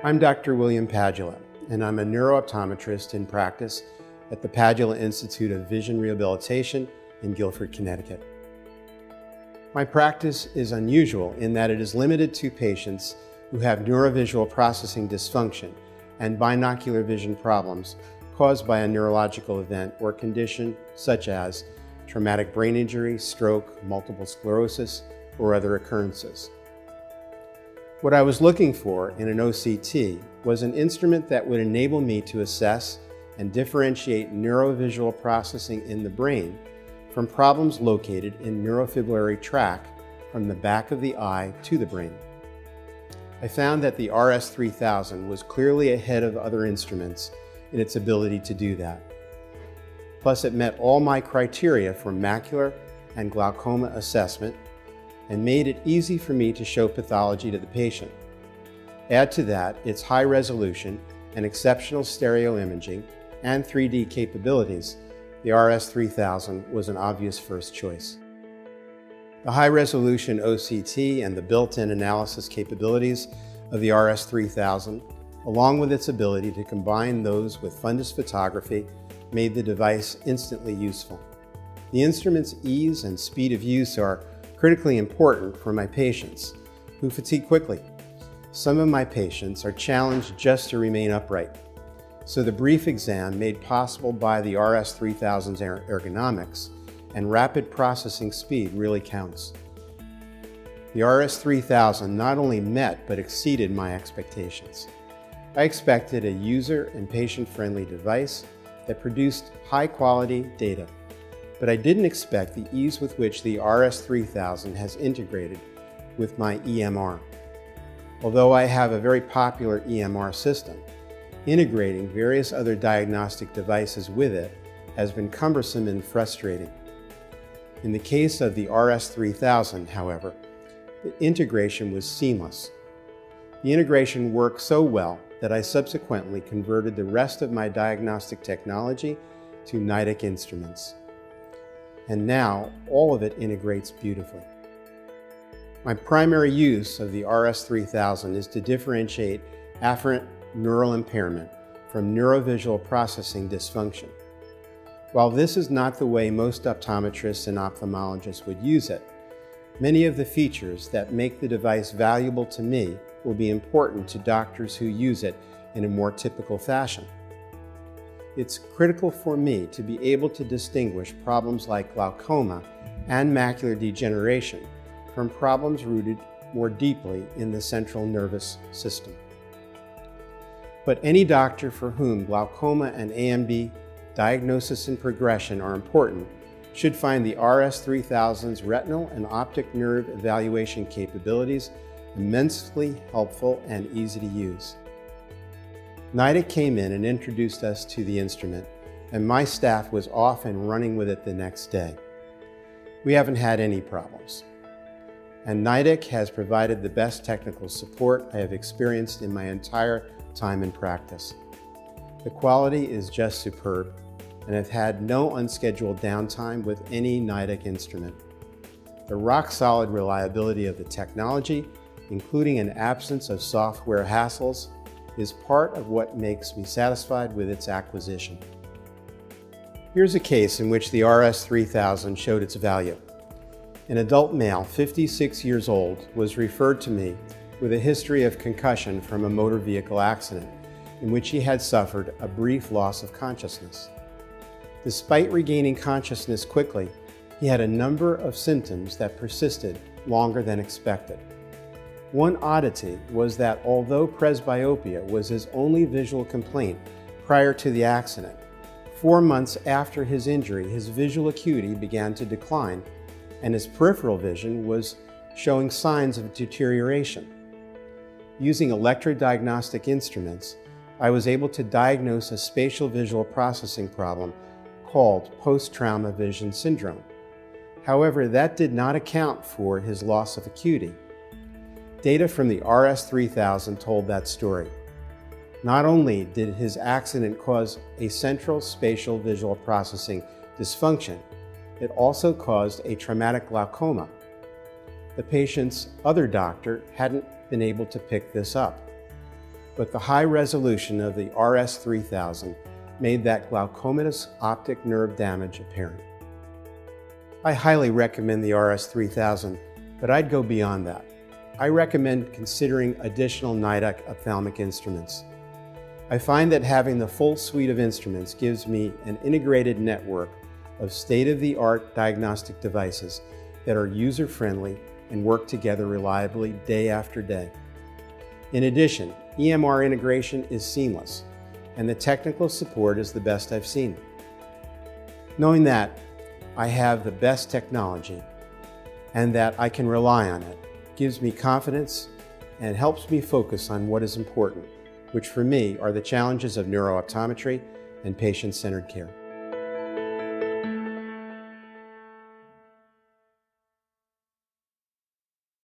I'm Dr. William Padula, and I'm a neurooptometrist in practice at the Padula Institute of Vision Rehabilitation in Guilford, Connecticut. My practice is unusual in that it is limited to patients who have neurovisual processing dysfunction and binocular vision problems caused by a neurological event or condition such as traumatic brain injury, stroke, multiple sclerosis, or other occurrences. What I was looking for in an OCT was an instrument that would enable me to assess and differentiate neurovisual processing in the brain from problems located in neurofibrillary tract from the back of the eye to the brain. I found that the RS-3000 was clearly ahead of other instruments in its ability to do that. Plus, it met all my criteria for macular and glaucoma assessment and made it easy for me to show pathology to the patient. Add to that its high resolution and exceptional stereo imaging and 3D capabilities, the RS-3000 was an obvious first choice. The high-resolution OCT and the built-in analysis capabilities of the RS-3000, along with its ability to combine those with fundus photography, made the device instantly useful. The instrument's ease and speed of use are critically important for my patients, who fatigue quickly. Some of my patients are challenged just to remain upright, so the brief exam made possible by the RS-3000's ergonomics and rapid processing speed really counts. The RS-3000 not only met but exceeded my expectations. I expected a user and patient-friendly device that produced high-quality data, but I didn't expect the ease with which the RS-3000 has integrated with my EMR. Although I have a very popular EMR system, integrating various other diagnostic devices with it has been cumbersome and frustrating. In the case of the RS-3000, however, the integration was seamless. The integration worked so well that I subsequently converted the rest of my diagnostic technology to NIDEK instruments. And now all of it integrates beautifully. My primary use of the RS-3000 is to differentiate afferent neural impairment from neurovisual processing dysfunction. While this is not the way most optometrists and ophthalmologists would use it, many of the features that make the device valuable to me will be important to doctors who use it in a more typical fashion. It's critical for me to be able to distinguish problems like glaucoma and macular degeneration from problems rooted more deeply in the central nervous system. But any doctor for whom glaucoma and AMD diagnosis and progression are important should find the RS-3000's retinal and optic nerve evaluation capabilities immensely helpful and easy to use. NIDEK came in and introduced us to the instrument, and my staff was off and running with it the next day. We haven't had any problems. And NIDEK has provided the best technical support I have experienced in my entire time in practice. The quality is just superb, and I've had no unscheduled downtime with any NIDEK instrument. The rock-solid reliability of the technology, including an absence of software hassles, is part of what makes me satisfied with its acquisition. Here's a case in which the RS-3000 showed its value. An adult male, 56 years old, was referred to me with a history of concussion from a motor vehicle accident in which he had suffered a brief loss of consciousness. Despite regaining consciousness quickly, he had a number of symptoms that persisted longer than expected. One oddity was that although presbyopia was his only visual complaint prior to the accident, 4 months after his injury, his visual acuity began to decline, and his peripheral vision was showing signs of deterioration. Using electrodiagnostic instruments, I was able to diagnose a spatial visual processing problem called post-trauma vision syndrome. However, that did not account for his loss of acuity. Data from the RS-3000 told that story. Not only did his accident cause a central spatial visual processing dysfunction, it also caused a traumatic glaucoma. The patient's other doctor hadn't been able to pick this up. but the high resolution of the RS-3000 made that glaucomatous optic nerve damage apparent. I highly recommend the RS-3000, but I'd go beyond that. I recommend considering additional NIDEK ophthalmic instruments. I find that having the full suite of instruments gives me an integrated network of state-of-the-art diagnostic devices that are user-friendly and work together reliably day after day. In addition, EMR integration is seamless, and the technical support is the best I've seen. Knowing that I have the best technology and that I can rely on it gives me confidence and helps me focus on what is important, which for me are the challenges of neurooptometry and patient-centered care.